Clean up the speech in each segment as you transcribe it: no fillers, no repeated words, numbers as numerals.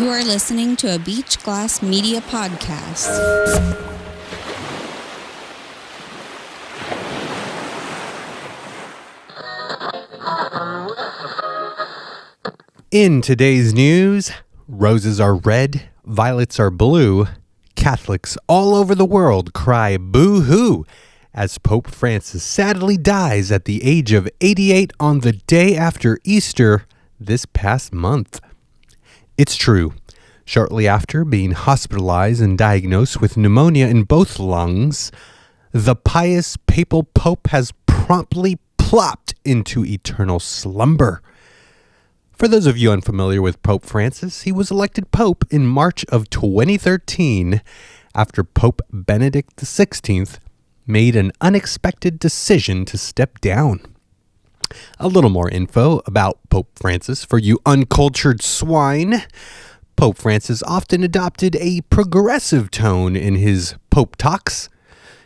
You are listening to a Beach Glass Media podcast. In today's news, roses are red, violets are blue. Catholics all over the world cry boo-hoo as Pope Francis sadly dies at the age of 88 on the day after Easter this past month. It's true. Shortly after being hospitalized and diagnosed with pneumonia in both lungs, the pious papal pope has promptly plopped into eternal slumber. For those of you unfamiliar with Pope Francis, he was elected pope in March of 2013 after Pope Benedict XVI made an unexpected decision to step down. A little more info about Pope Francis for you uncultured swine. Pope Francis often adopted a progressive tone in his Pope talks.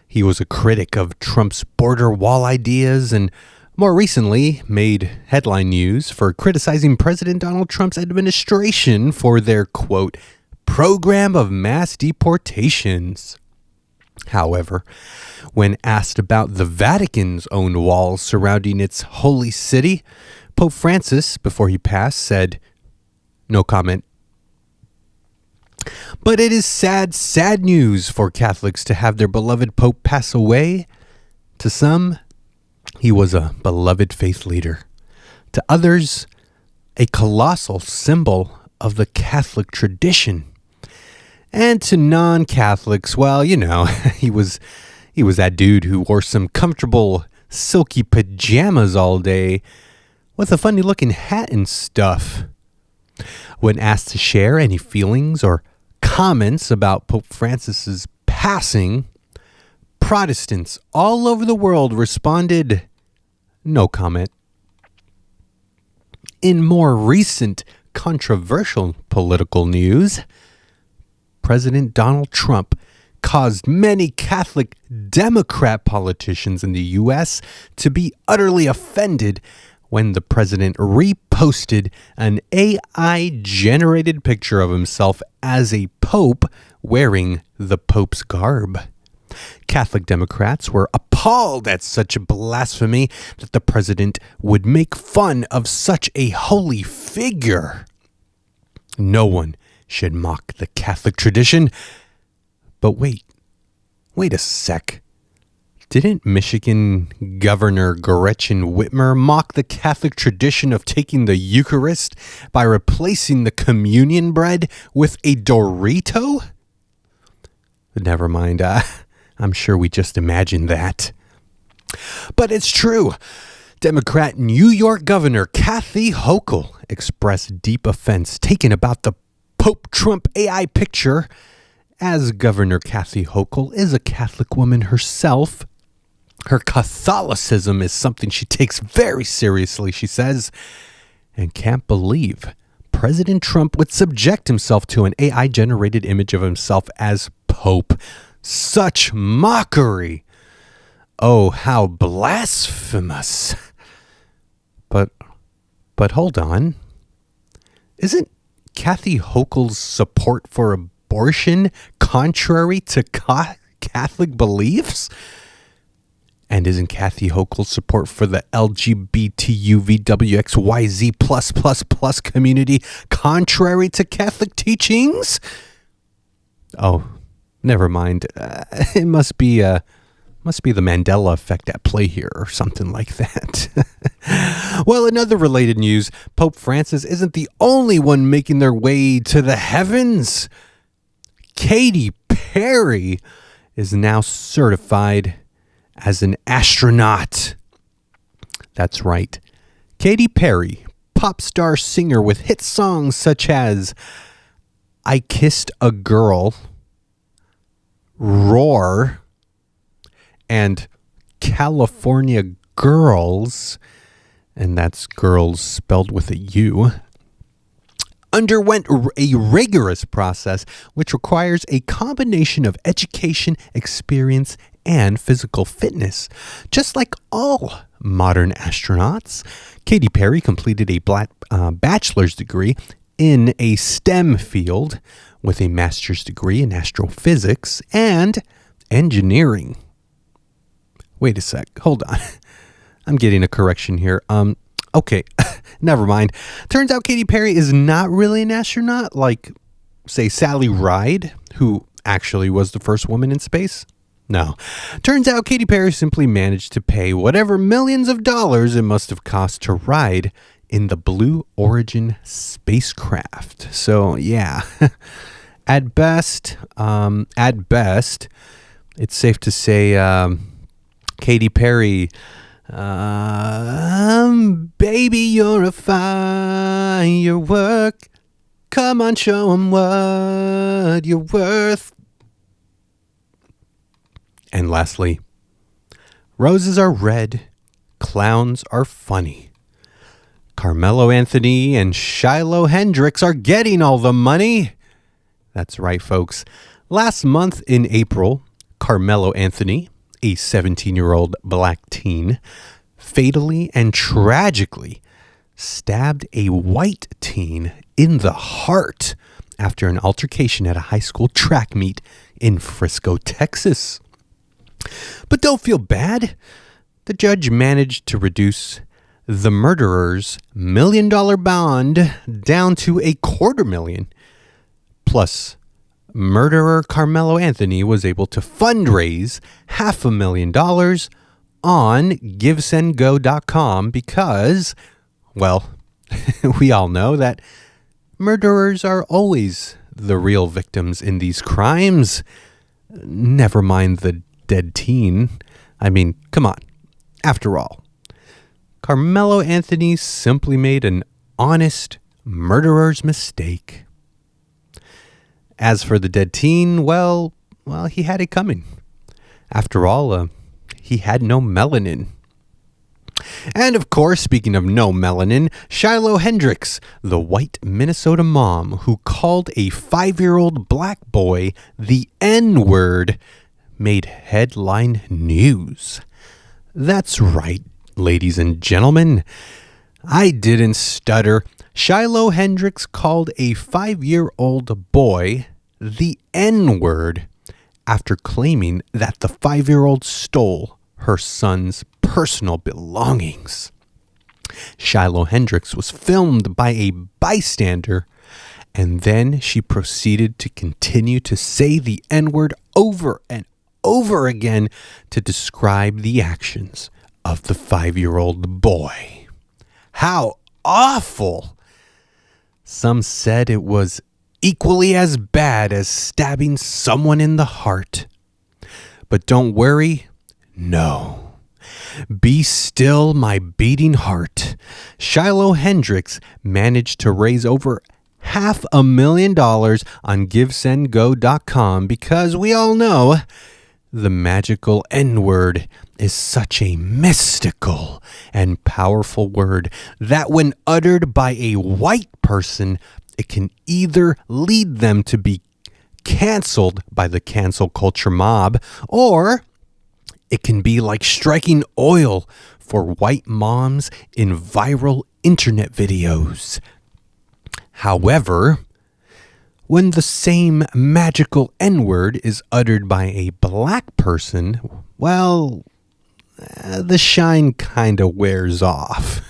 He was a critic of Trump's border wall ideas and more recently made headline news for criticizing President Donald Trump's administration for their, quote, program of mass deportations. However, when asked about the Vatican's own walls surrounding its holy city, Pope Francis, before he passed, said, no comment. But it is sad, sad news for Catholics to have their beloved Pope pass away. To some, he was a beloved faith leader. To others, a colossal symbol of the Catholic tradition. And to non-Catholics, well, you know, he was that dude who wore some comfortable silky pajamas all day with a funny-looking hat and stuff. When asked to share any feelings or comments about Pope Francis's passing, Protestants all over the world responded, no comment. In more recent controversial political news, President Donald Trump caused many Catholic Democrat politicians in the U.S. to be utterly offended when the president reposted an AI-generated picture of himself as a pope wearing the pope's garb. Catholic Democrats were appalled at such blasphemy that the president would make fun of such a holy figure. No one should mock the Catholic tradition. But wait a sec. Didn't Michigan Governor Gretchen Whitmer mock the Catholic tradition of taking the Eucharist by replacing the communion bread with a Dorito? Never mind, I'm sure we just imagined that. But it's true. Democrat New York Governor Kathy Hochul expressed deep offense taken about the Pope Trump AI picture. As Governor Kathy Hochul is a Catholic woman herself, her Catholicism is something she takes very seriously, she says, and can't believe President Trump would subject himself to an AI-generated image of himself as Pope. Such mockery. Oh, how blasphemous. But hold on. Isn't Kathy Hochul's support for abortion contrary to Catholic beliefs? And isn't Kathy Hochul's support for the LGBTUVWXYZ+++ community contrary to Catholic teachings? Oh, never mind. It must be the Mandela effect at play here or something like that. Well, in other related news, Pope Francis isn't the only one making their way to the heavens. Katy Perry is now certified as an astronaut. That's right. Katy Perry, pop star singer with hit songs such as I Kissed a Girl, Roar, and California Girls, and that's girls spelled with a U, underwent a rigorous process which requires a combination of education, experience, and physical fitness. Just like all modern astronauts, Katy Perry completed a bachelor's degree in a STEM field with a master's degree in astrophysics and engineering. Wait a sec. Hold on. I'm getting a correction here. Okay. Never mind. Turns out Katy Perry is not really an astronaut like, say, Sally Ride, who actually was the first woman in space. No. Turns out Katy Perry simply managed to pay whatever millions of dollars it must have cost to ride in the Blue Origin spacecraft. So, yeah. At best, it's safe to say Katy Perry, baby, you're a firework. Come on, show 'em what you're worth. And lastly, roses are red, clowns are funny. Carmelo Anthony and Shiloh Hendrix are getting all the money. That's right, folks. Last month in April, Carmelo Anthony, a 17-year-old black teen, fatally and tragically stabbed a white teen in the heart after an altercation at a high school track meet in Frisco, Texas. But don't feel bad. The judge managed to reduce the murderer's $1 million bond down to $250,000. Plus, murderer Carmelo Anthony was able to fundraise $500,000 on GiveSendGo.com because, well, we all know that murderers are always the real victims in these crimes. Never mind the dead teen. I mean, come on. After all, Carmelo Anthony simply made an honest murderer's mistake. As for the dead teen, well, he had it coming. After all, he had no melanin. And of course, speaking of no melanin, Shiloh Hendrix, the white Minnesota mom who called a 5-year-old black boy the N-word, made headline news. That's right, ladies and gentlemen. I didn't stutter. Shiloh Hendrix called a 5-year-old boy the N-word after claiming that the 5-year-old stole her son's personal belongings. Shiloh Hendrix was filmed by a bystander, and then she proceeded to continue to say the N-word over and over again to describe the actions of the 5-year-old boy. How awful! Some said it was equally as bad as stabbing someone in the heart. But don't worry, no. Be still, my beating heart. Shiloh Hendrix managed to raise over $500,000 on GiveSendGo.com because we all know the magical N-word is such a mystical and powerful word that when uttered by a white person, it can either lead them to be canceled by the cancel culture mob, or it can be like striking oil for white moms in viral internet videos. However, when the same magical N-word is uttered by a black person, well, the shine kind of wears off.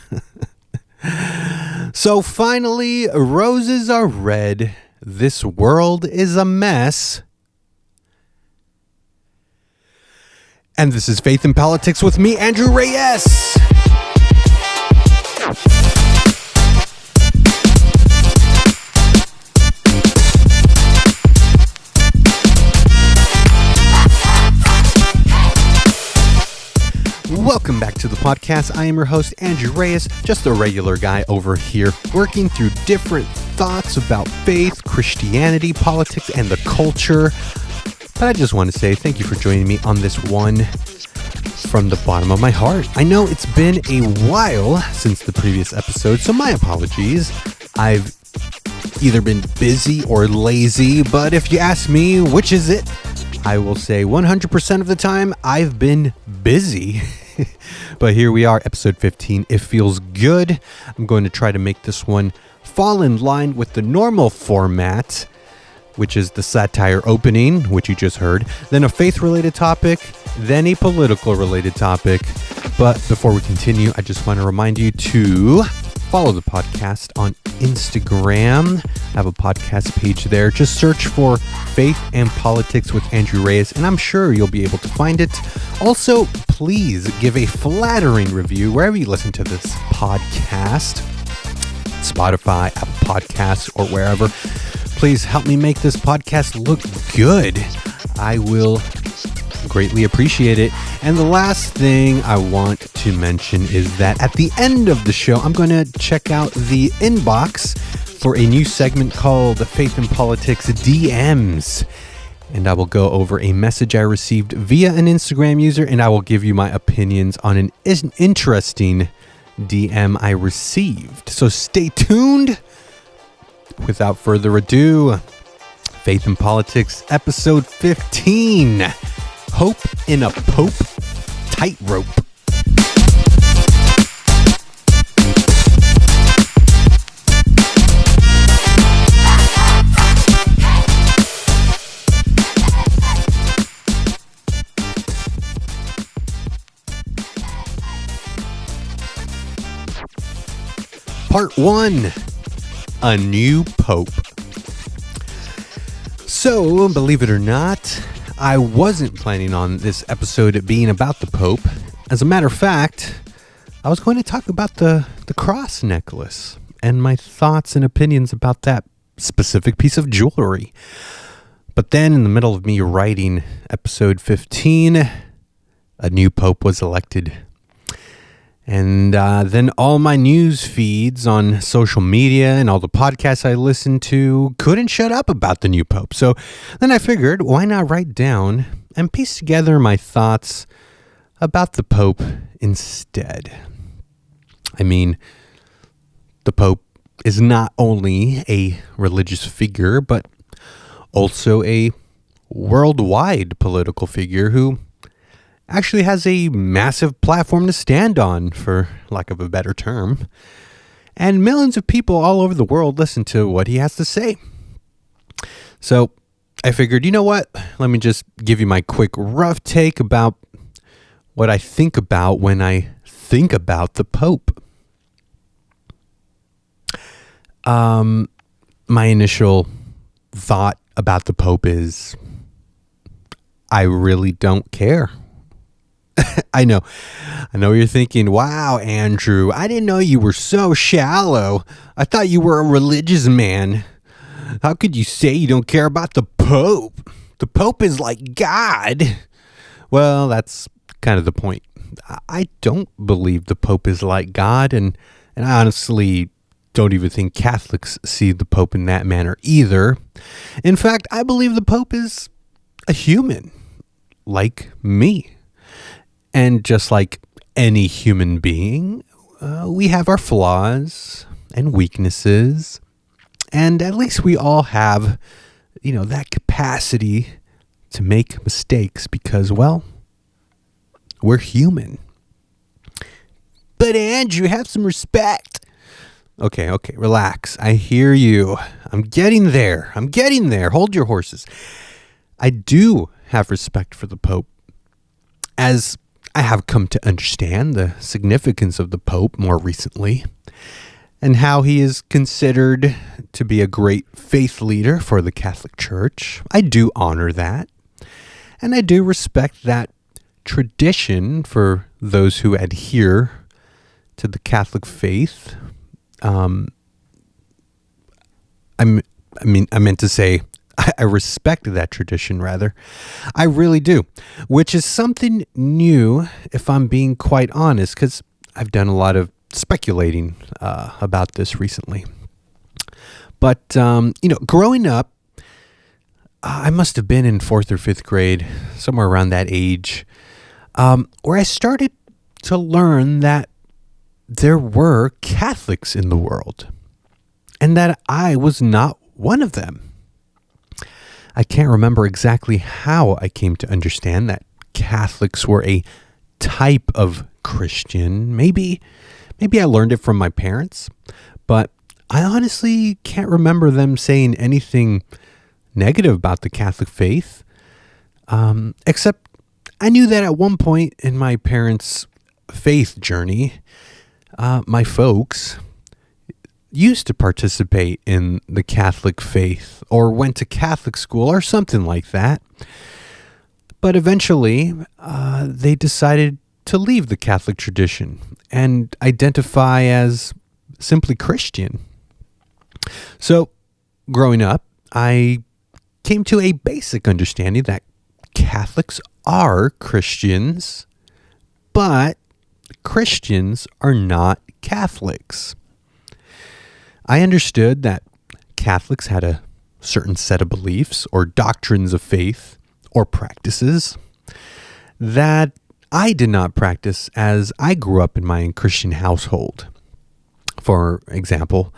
So finally, roses are red. This world is a mess. And this is Faith in Politics with me, Andrew Reyes. Welcome back to the podcast. I am your host, Andrew Reyes, just a regular guy over here, working through different thoughts about faith, Christianity, politics, and the culture. But I just want to say thank you for joining me on this one from the bottom of my heart. I know it's been a while since the previous episode, so my apologies. I've either been busy or lazy, but if you ask me which is it, I will say 100% of the time I've been busy. But here we are, episode 15. It feels good. I'm going to try to make this one fall in line with the normal format, which is the satire opening, which you just heard, then a faith-related topic, then a political-related topic. But before we continue, I just want to remind you to follow the podcast on Instagram. I have a podcast page there. Just search for Faith and Politics with Andrew Reyes, and I'm sure you'll be able to find it. Also, please give a flattering review wherever you listen to this podcast, Spotify, Apple Podcasts, or wherever. Please help me make this podcast look good. I will greatly appreciate it. And the last thing I want to mention is that at the end of the show, I'm going to check out the inbox for a new segment called Faith and Politics DMs. And I will go over a message I received via an Instagram user, and I will give you my opinions on an interesting DM I received. So stay tuned. Without further ado, Faith and Politics, episode 15. Hope in a Pope, Tightrope. Part 1. A new Pope. So, believe it or not, I wasn't planning on this episode being about the Pope. As a matter of fact, I was going to talk about the cross necklace and my thoughts and opinions about that specific piece of jewelry. But then, in the middle of me writing episode 15, a new Pope was elected. And then all my news feeds on social media and all the podcasts I listened to couldn't shut up about the new Pope. So then I figured, why not write down and piece together my thoughts about the Pope instead? I mean, the Pope is not only a religious figure, but also a worldwide political figure who actually has a massive platform to stand on, for lack of a better term. And millions of people all over the world listen to what he has to say. So I figured, you know what? Let me just give you my quick rough take about what I think about when I think about the Pope. My initial thought about the Pope is, I really don't care. I know you're thinking, wow, Andrew, I didn't know you were so shallow. I thought you were a religious man. How could you say you don't care about the Pope? The Pope is like God. Well, that's kind of the point. I don't believe the Pope is like God, and I honestly don't even think Catholics see the Pope in that manner either. In fact, I believe the Pope is a human, like me. And just like any human being, we have our flaws and weaknesses. And at least we all have, that capacity to make mistakes because, well, we're human. But Andrew, have some respect. Okay, relax. I hear you. I'm getting there. Hold your horses. I do have respect for the Pope, as I have come to understand the significance of the Pope more recently, and how he is considered to be a great faith leader for the Catholic Church. I do honor that, and I do respect that tradition for those who adhere to the Catholic faith. I meant to say, I respect that tradition, rather. I really do, which is something new, if I'm being quite honest, because I've done a lot of speculating about this recently. But, growing up, I must have been in 4th or 5th grade, somewhere around that age, where I started to learn that there were Catholics in the world, and that I was not one of them. I can't remember exactly how I came to understand that Catholics were a type of Christian. Maybe I learned it from my parents, but I honestly can't remember them saying anything negative about the Catholic faith, except I knew that at one point in my parents' faith journey, my folks used to participate in the Catholic faith or went to Catholic school or something like that. But eventually, they decided to leave the Catholic tradition and identify as simply Christian. So, growing up, I came to a basic understanding that Catholics are Christians, but Christians are not Catholics. I understood that Catholics had a certain set of beliefs or doctrines of faith or practices that I did not practice as I grew up in my Christian household. For example,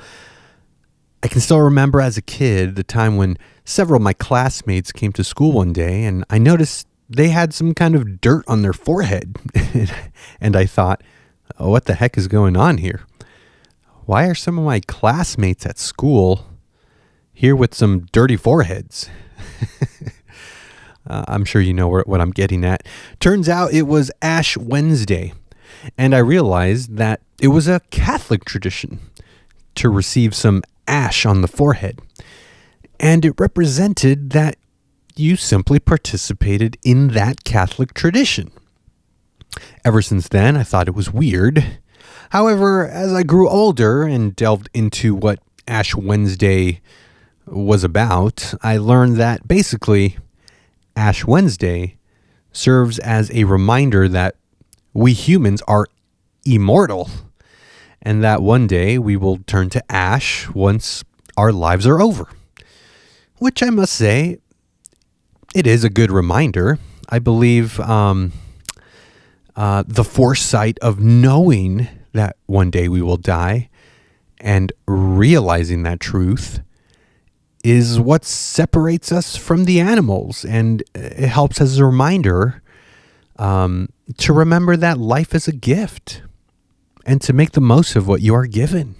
I can still remember as a kid the time when several of my classmates came to school one day and I noticed they had some kind of dirt on their forehead. And I thought, oh, what the heck is going on here? Why are some of my classmates at school here with some dirty foreheads? I'm sure you know what I'm getting at. Turns out it was Ash Wednesday, and I realized that it was a Catholic tradition to receive some ash on the forehead, and it represented that you simply participated in that Catholic tradition. Ever since then, I thought it was weird. However, as I grew older and delved into what Ash Wednesday was about, I learned that basically Ash Wednesday serves as a reminder that we humans are immortal and that one day we will turn to ash once our lives are over. Which I must say, it is a good reminder. I believe the foresight of knowing that one day we will die and realizing that truth is what separates us from the animals, and it helps as a reminder to remember that life is a gift and to make the most of what you are given.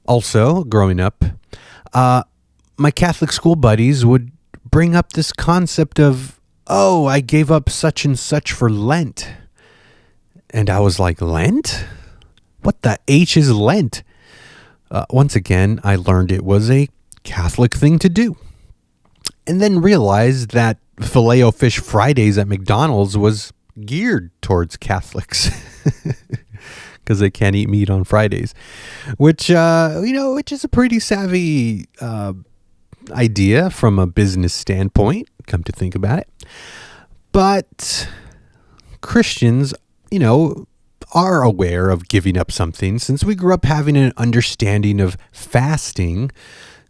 Also, growing up, my Catholic school buddies would bring up this concept of, oh, I gave up such and such for Lent. And I was like, Lent? What the H is Lent? Once again, I learned it was a Catholic thing to do. And then realized that Filet-O-Fish Fridays at McDonald's was geared towards Catholics. Because they can't eat meat on Fridays. Which is a pretty savvy idea from a business standpoint, come to think about it. But Christians, are aware of giving up something since we grew up having an understanding of fasting,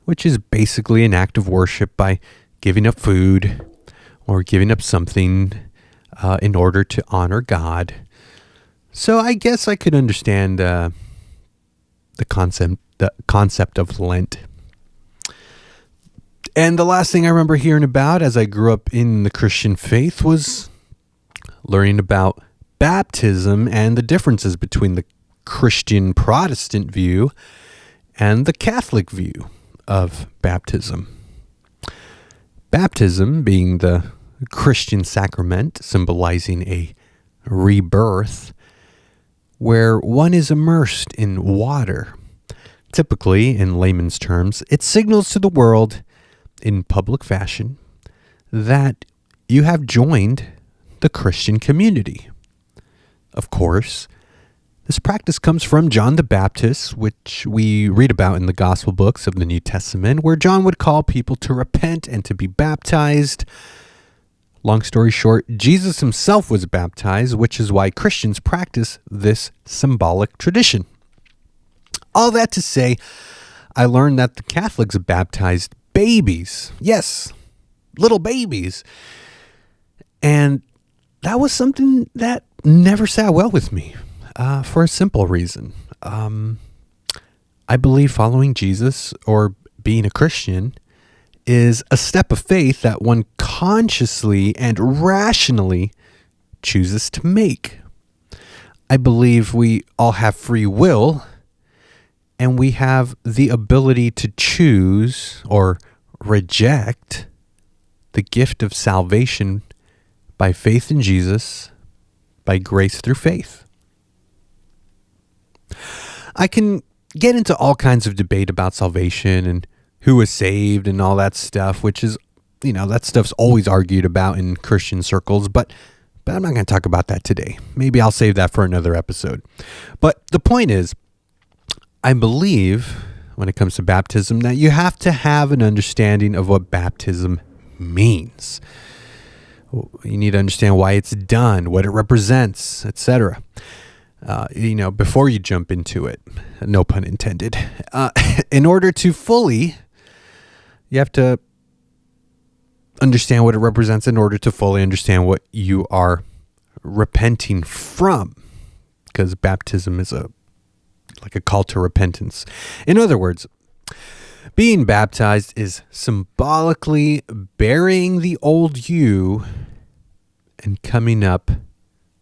which is basically an act of worship by giving up food or giving up something in order to honor God. So I guess I could understand the concept of Lent. And the last thing I remember hearing about as I grew up in the Christian faith was learning about baptism and the differences between the Christian Protestant view and the Catholic view of baptism. Baptism being the Christian sacrament symbolizing a rebirth where one is immersed in water. Typically, in layman's terms, it signals to the world in public fashion that you have joined the Christian community. Of course, this practice comes from John the Baptist, which we read about in the gospel books of the New Testament, where John would call people to repent and to be baptized. Long story short, Jesus himself was baptized, which is why Christians practice this symbolic tradition. All that to say, I learned that the Catholics baptized babies. Yes, little babies. And that was something that never sat well with me for a simple reason. I believe following Jesus or being a Christian is a step of faith that one consciously and rationally chooses to make. I believe we all have free will, and we have the ability to choose or reject the gift of salvation by faith in Jesus, by grace through faith. I can get into all kinds of debate about salvation and who is saved and all that stuff, which is, that stuff's always argued about in Christian circles, but I'm not going to talk about that today. Maybe I'll save that for another episode. But the point is, I believe when it comes to baptism that you have to have an understanding of what baptism means. You need to understand why it's done, what it represents, etc. Before you jump into it, no pun intended. In order to fully, you have to understand what it represents in order to fully understand what you are repenting from, because baptism is like a call to repentance. In other words, being baptized is symbolically burying the old you and coming up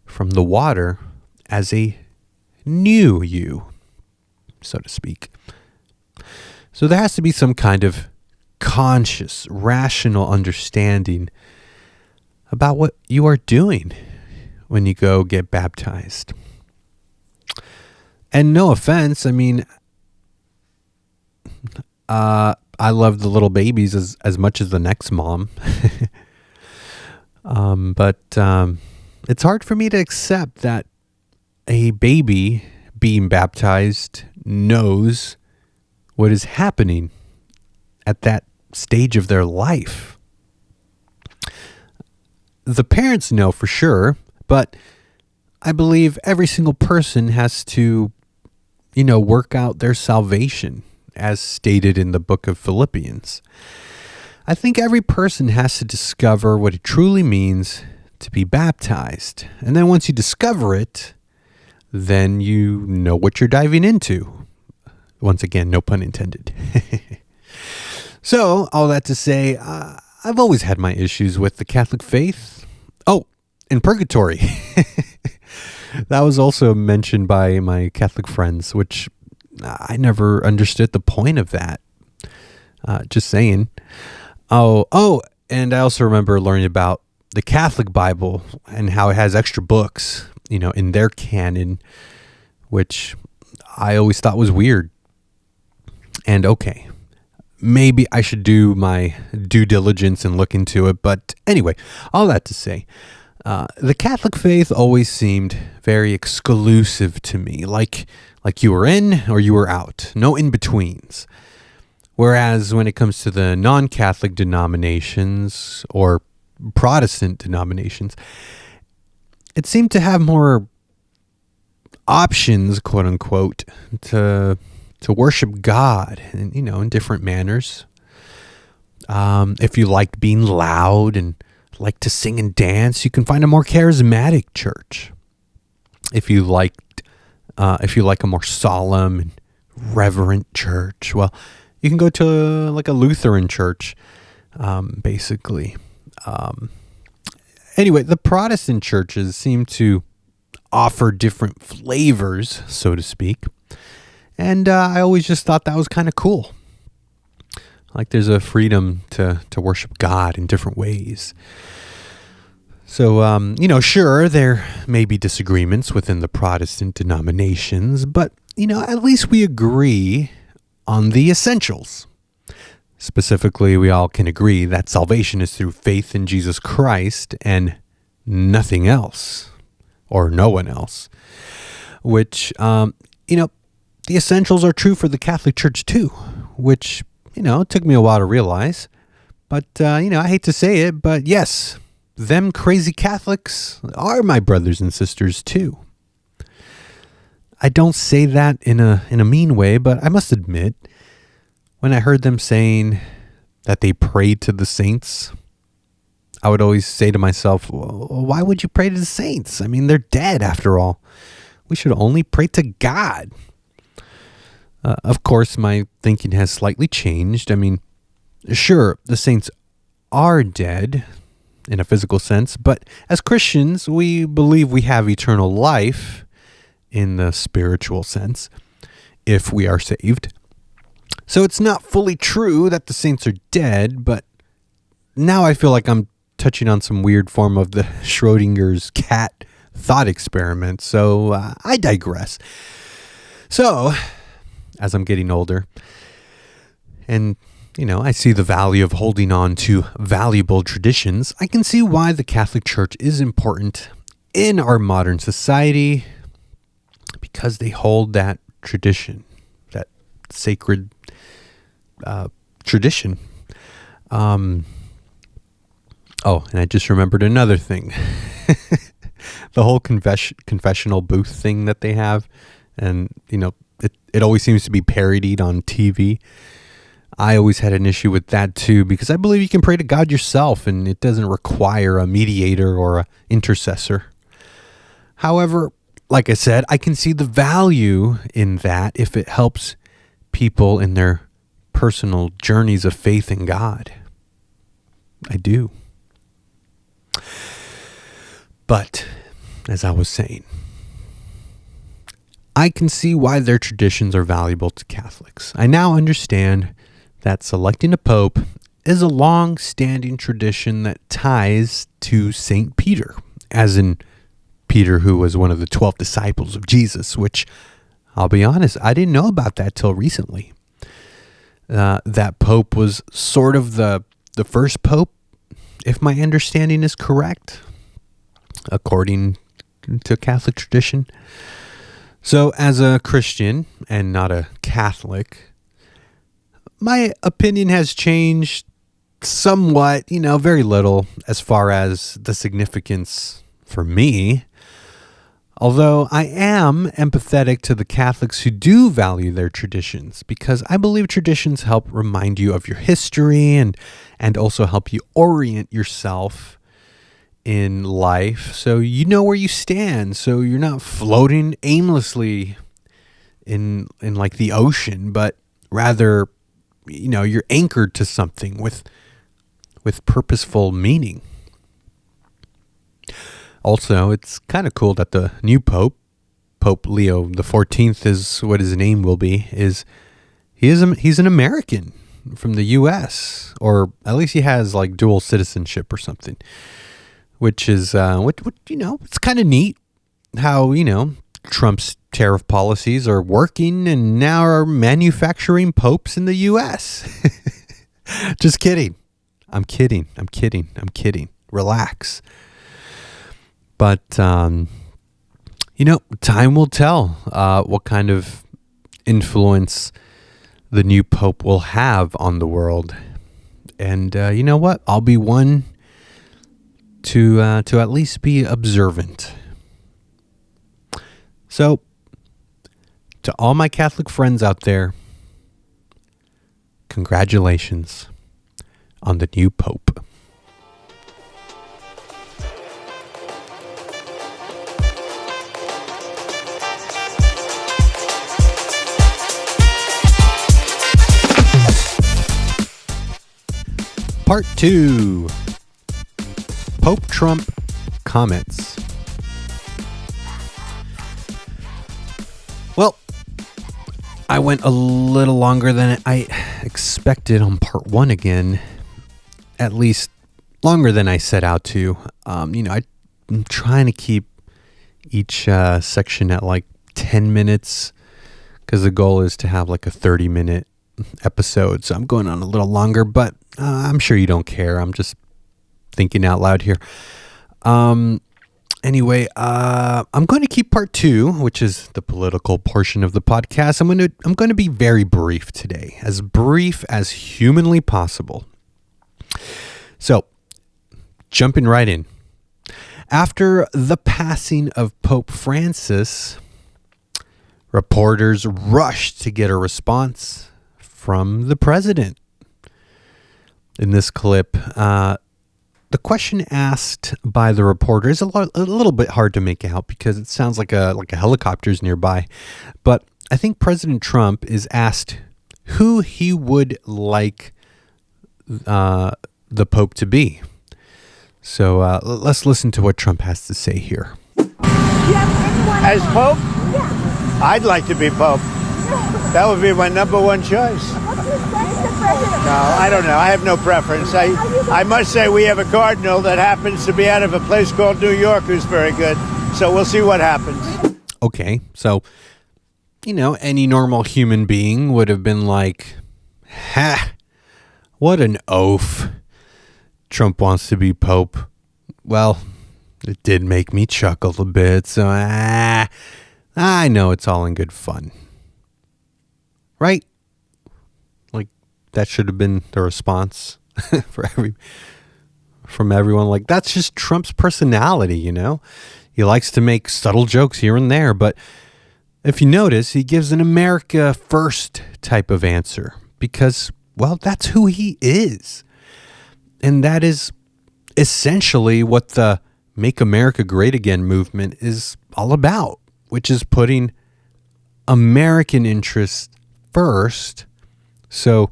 from the water as a new you, so to speak. So there has to be some kind of conscious, rational understanding about what you are doing when you go get baptized. And no offense, I love the little babies as much as the next mom. But it's hard for me to accept that a baby being baptized knows what is happening at that stage of their life. The parents know for sure, but I believe every single person has to, work out their salvation, as stated in the book of Philippians. I think every person has to discover what it truly means to be baptized. And then once you discover it, then you know what you're diving into. Once again, no pun intended. So, all that to say, I've always had my issues with the Catholic faith. Oh, and purgatory. That was also mentioned by my Catholic friends, which I never understood the point of that. Just saying. Oh, and I also remember learning about the Catholic Bible and how it has extra books, in their canon, which I always thought was weird. And okay, maybe I should do my due diligence and look into it. But anyway, all that to say, the Catholic faith always seemed very exclusive to me, like you were in or you were out, no in-betweens. Whereas when it comes to the non-Catholic denominations or Protestant denominations, it seemed to have more options, quote unquote, to worship God, and in different manners. If you liked being loud and like to sing and dance, you can find a more charismatic church. If you like a more solemn and reverent church, well, you can go to like a Lutheran church, basically. Anyway, the Protestant churches seem to offer different flavors, so to speak. And I always just thought that was kind of cool. Like there's a freedom to worship God in different ways. So, sure, there may be disagreements within the Protestant denominations, but, at least we agree on the essentials. Specifically, we all can agree that salvation is through faith in Jesus Christ and nothing else, or no one else, which, the essentials are true for the Catholic Church too, which, it took me a while to realize. But, I hate to say it, but yes, them crazy Catholics are my brothers and sisters too. I don't say that in a mean way, but I must admit, when I heard them saying that they prayed to the saints, I would always say to myself, well, why would you pray to the saints? I mean, they're dead after all. We should only pray to God. Of course, my thinking has slightly changed. I mean, sure, the saints are dead in a physical sense, but as Christians, we believe we have eternal life in the spiritual sense. if we are saved. So it's not fully true that the saints are dead, but now I feel like I'm touching on some weird form of the Schrodinger's cat thought experiment. So I digress. So as I'm getting older and, I see the value of holding on to valuable traditions, I can see why the Catholic Church is important in our modern society because they hold that tradition, that sacred tradition. And I just remembered another thing. The whole confessional booth thing that they have. And, it always seems to be parodied on TV. I always had an issue with that too, because I believe you can pray to God yourself and it doesn't require a mediator or an intercessor. However, like I said, I can see the value in that if it helps people in their personal journeys of faith in God. I do. But, as I was saying, I can see why their traditions are valuable to Catholics. I now understand that selecting a pope is a long-standing tradition that ties to St. Peter, as in Peter, who was one of the 12 disciples of Jesus, which, I'll be honest, I didn't know about that till recently. That pope was sort of the first pope, if my understanding is correct, according to Catholic tradition. So as a Christian and not a Catholic, my opinion has changed somewhat, very little as far as the significance for me. Although I am empathetic to the Catholics who do value their traditions, because I believe traditions help remind you of your history and also help you orient yourself in life so you know where you stand, so you're not floating aimlessly in like the ocean, but rather, you're anchored to something with purposeful meaning. Also, it's kind of cool that the new Pope Leo the 14th is what his name will be. He's an American from the U.S. or at least he has like dual citizenship or something, which is it's kind of neat how Trump's tariff policies are working and now are manufacturing popes in the U.S. Just kidding. I'm kidding. Relax. But, time will tell what kind of influence the new pope will have on the world. And you know what? I'll be one to at least be observant. So, to all my Catholic friends out there, congratulations on the new pope. Part 2. Pope Trump comments. Well, I went a little longer than I expected on part 1 again. At least longer than I set out to. I'm trying to keep each section at like 10 minutes because the goal is to have like a 30-minute episode. So I'm going on a little longer, but I'm sure you don't care. I'm just thinking out loud here. Anyway, I'm going to keep part 2, which is the political portion of the podcast. I'm going to be very brief today, as brief as humanly possible. So, jumping right in. After the passing of Pope Francis, reporters rushed to get a response from the president. In this clip, the question asked by the reporter is a little bit hard to make out because it sounds like a helicopter's nearby. But I think President Trump is asked who he would like the Pope to be. So let's listen to what Trump has to say here. As Pope? Yeah. I'd like to be Pope. That would be my number one choice. No, I don't know. I have no preference. I must say we have a cardinal that happens to be out of a place called New York who's very good. So we'll see what happens. Okay, so, any normal human being would have been like, ha, what an oaf. Trump wants to be Pope. Well, it did make me chuckle a bit, so I know it's all in good fun. Right? Like, that should have been the response from everyone. Like, that's just Trump's personality, He likes to make subtle jokes here and there, but if you notice, he gives an America first type of answer because, well, that's who he is. And that is essentially what the Make America Great Again movement is all about, which is putting American interests first. So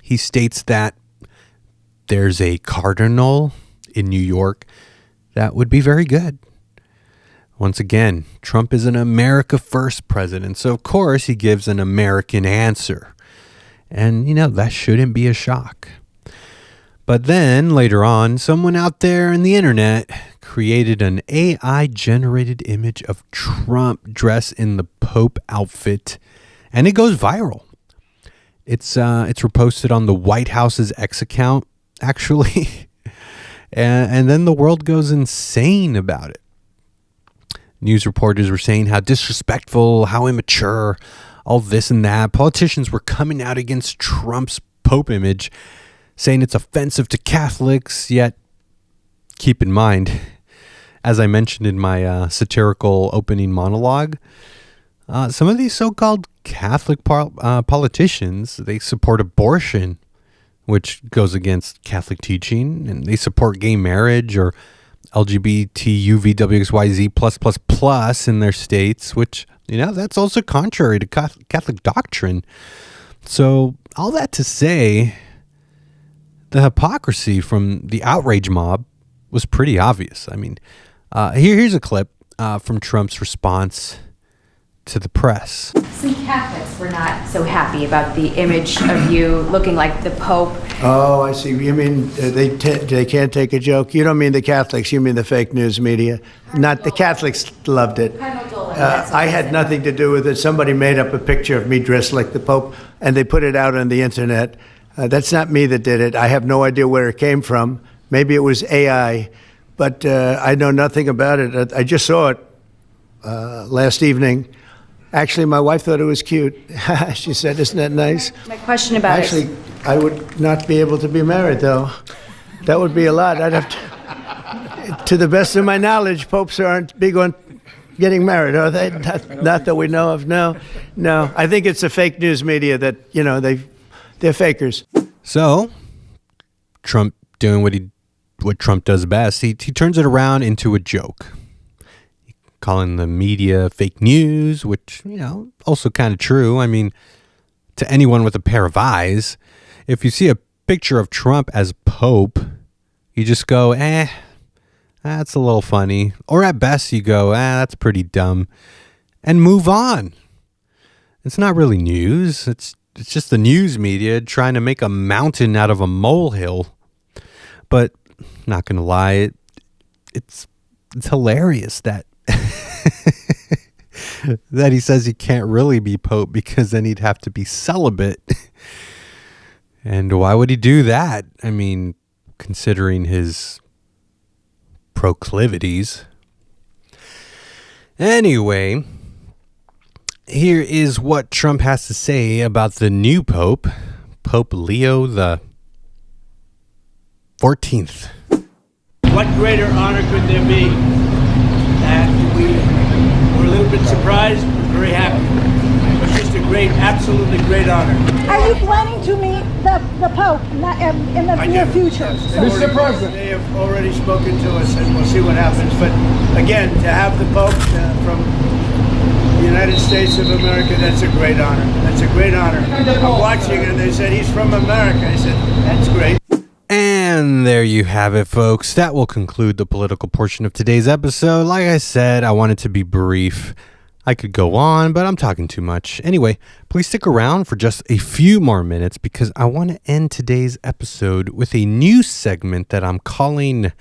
he states that there's a cardinal in New York that would be very good. Once again, Trump is an America First president, so of course he gives an American answer. And, that shouldn't be a shock. But then, later on, someone out there in the internet created an AI-generated image of Trump dressed in the Pope outfit, and it goes viral. It's reposted on the White House's X account, actually, and then the world goes insane about it. News reporters were saying how disrespectful, how immature, all this and that. Politicians were coming out against Trump's Pope image, saying it's offensive to Catholics, yet keep in mind, as I mentioned in my satirical opening monologue, some of these so-called Catholic politicians, they support abortion, which goes against Catholic teaching, and they support gay marriage or LGBTQVWXYZ+++ in their states, which, that's also contrary to Catholic doctrine. So all that to say, the hypocrisy from the outrage mob was pretty obvious. I mean, here's a clip from Trump's response to the press. Some Catholics were not so happy about the image of you looking like the Pope. Oh, I see. You mean they can't take a joke? You don't mean the Catholics. You mean the fake news media. Not the Catholics loved it. I had nothing to do with it. Somebody made up a picture of me dressed like the Pope, and they put it out on the internet. That's not me that did it. I have no idea where it came from. Maybe it was AI, but I know nothing about it. I just saw it last evening. Actually, my wife thought it was cute. She said, "Isn't that nice?" My question about Actually, I would not be able to be married, though. That would be a lot. I'd have to the best of my knowledge, popes aren't big on getting married, are they? Not that we know of. No. I think it's the fake news media that, they're fakers. So, Trump doing what Trump does best. He turns it around into a joke, calling the media fake news, which, also kind of true. I mean, to anyone with a pair of eyes, if you see a picture of Trump as Pope, you just go, that's a little funny. Or at best, you go, that's pretty dumb, and move on. It's not really news. It's just the news media trying to make a mountain out of a molehill. But not gonna lie, it's hilarious that that he says he can't really be Pope because then he'd have to be celibate. And why would he do that? I mean, considering his proclivities. Anyway, here is what Trump has to say about the new Pope, Pope Leo the 14th. What greater honor could there be? And we were a little bit surprised, very happy. It was just a great, absolutely great honor. Are you planning to meet the Pope in the near future? Mr. President. They have already spoken to us, and we'll see what happens. But again, to have the Pope from the United States of America, that's a great honor. That's a great honor. I'm watching, and they said, he's from America. I said, that's great. And there you have it, folks. That will conclude the political portion of today's episode. Like I said, I wanted to be brief. I could go on, but I'm talking too much. Anyway, please stick around for just a few more minutes because I want to end today's episode with a new segment that I'm calling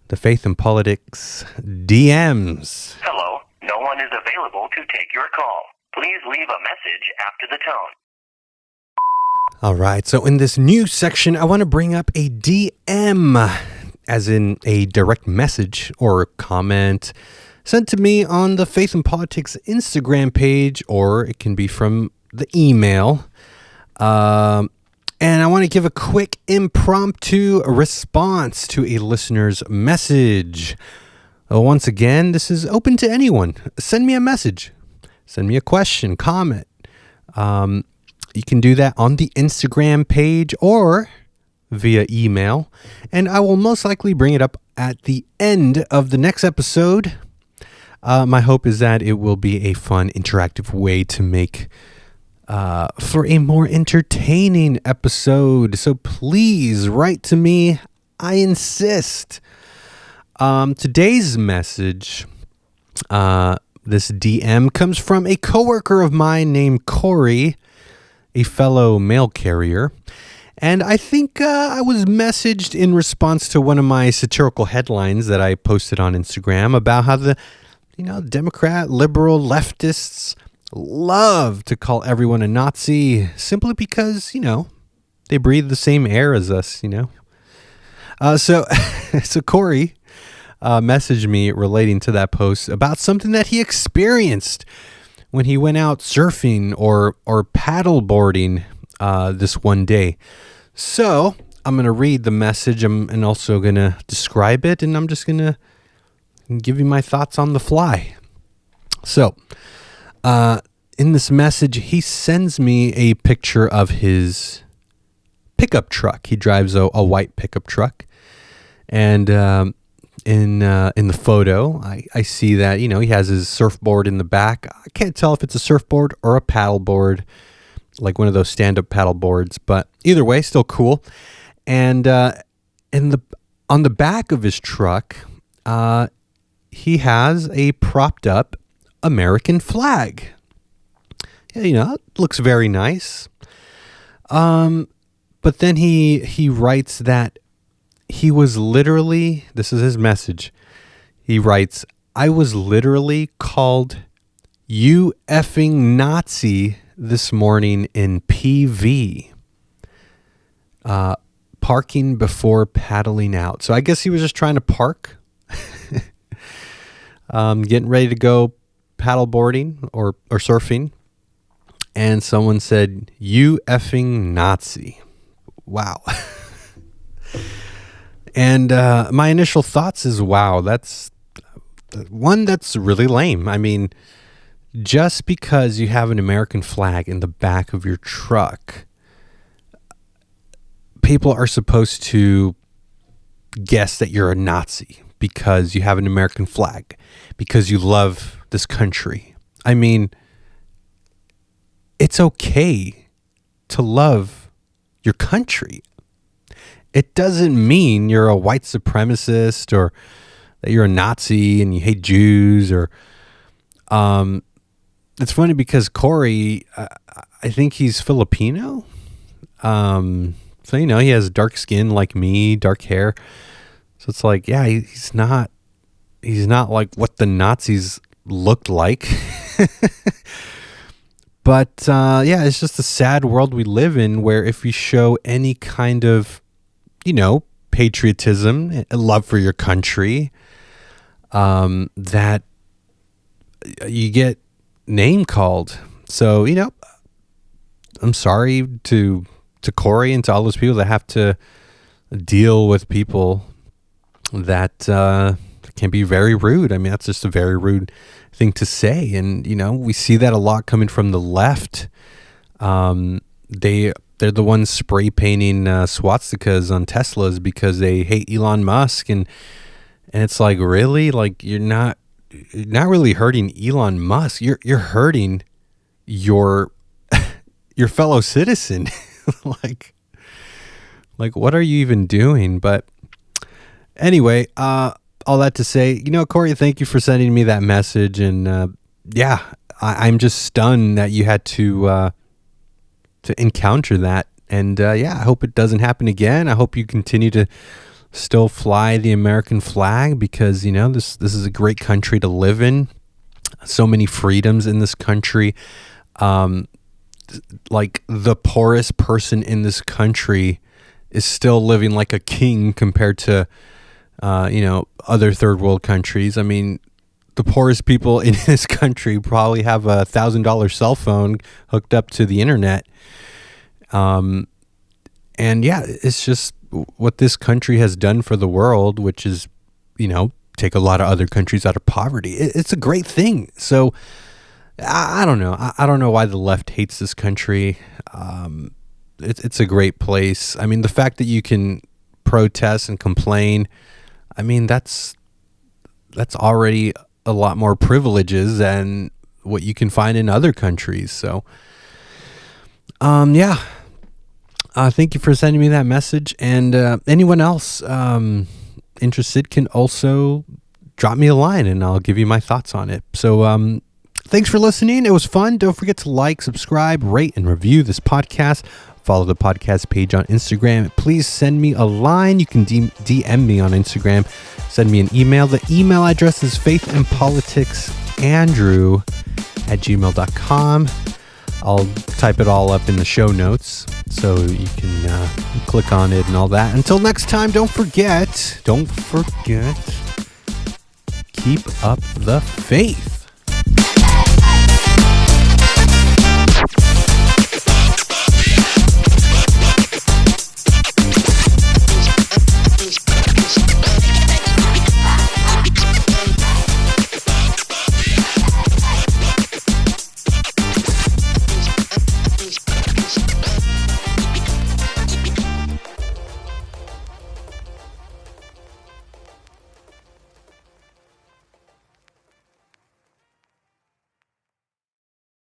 the Faith and Politics DMs. Hello, no one is available to take your call. Please leave a message after the tone. All right, so in this new section, I want to bring up a DM, as in a direct message or comment sent to me on the Faith and Politics Instagram page, or it can be from the email. And I want to give a quick impromptu response to a listener's message. Once again, this is open to anyone. Send me a message. Send me a question, comment. You can do that on the Instagram page or via email. And I will most likely bring it up at the end of the next episode. My hope is that it will be a fun, interactive way to make for a more entertaining episode. So please write to me. I insist. Today's message, this DM comes from a coworker of mine named Corey, a fellow mail carrier. And I think I was messaged in response to one of my satirical headlines that I posted on Instagram about how the, Democrat, liberal, leftists love to call everyone a Nazi simply because, they breathe the same air as us, So Corey messaged me relating to that post about something that he experienced when he went out surfing or paddle boarding this one day. So I'm going to read the message and also going to describe it, and I'm just going to give you my thoughts on the fly. So in this message, he sends me a picture of his pickup truck. He drives a white pickup truck. And in the photo, I see that, he has his surfboard in the back. I can't tell if it's a surfboard or a paddle board, like one of those stand-up paddle boards, but either way, still cool. And on the back of his truck, he has a propped up American flag. Yeah, it looks very nice. But then he writes that he was literally, this is his message. He writes, I was literally called "you effing Nazi" this morning in PV. Parking before paddling out. So I guess he was just trying to park. Getting ready to go paddle boarding or surfing. And someone said, "you effing Nazi." Wow. And my initial thoughts is, wow, that's really lame. I mean, just because you have an American flag in the back of your truck, people are supposed to guess that you're a Nazi because you have an American flag, because you love this country. I mean, it's okay to love your country. It doesn't mean you're a white supremacist or that you're a Nazi and you hate Jews or, it's funny because Corey, I think he's Filipino. So, he has dark skin like me, dark hair. So it's like, yeah, he's not like what the Nazis looked like. But, yeah, it's just a sad world we live in where if you show any kind of, patriotism, love for your country, that you get name called. So, I'm sorry to Corey and to all those people that have to deal with people that can be very rude. I mean, that's just a very rude thing to say. And, we see that a lot coming from the left. They're the ones spray painting swastikas on Teslas because they hate Elon Musk. And it's like, really? Like, you're not really hurting Elon Musk. You're hurting your fellow citizen. like what are you even doing? But anyway, all that to say, Corey, thank you for sending me that message. And yeah, I'm just stunned that you had to encounter that. And I hope it doesn't happen again. I hope you continue to still fly the American flag, because this is a great country to live in. So many freedoms in this country. Like the poorest person in this country is still living like a king compared to other third world countries. I mean, the poorest people in this country probably have a $1,000 cell phone hooked up to the internet. It's just what this country has done for the world, which is, take a lot of other countries out of poverty. It's a great thing. So I don't know. I don't know why the left hates this country. It's a great place. I mean, the fact that you can protest and complain, I mean, that's already a lot more privileges than what you can find in other countries. So, thank you for sending me that message. And anyone else interested can also drop me a line and I'll give you my thoughts on it. So thanks for listening. It was fun. Don't forget to like, subscribe, rate, and review this podcast. Follow the podcast page on Instagram. Please send me a line. You can DM me on Instagram. Send me an email. The email address is faithandpoliticsandrew@gmail.com. I'll type it all up in the show notes so you can click on it and all that. Until next time, don't forget, keep up the faith.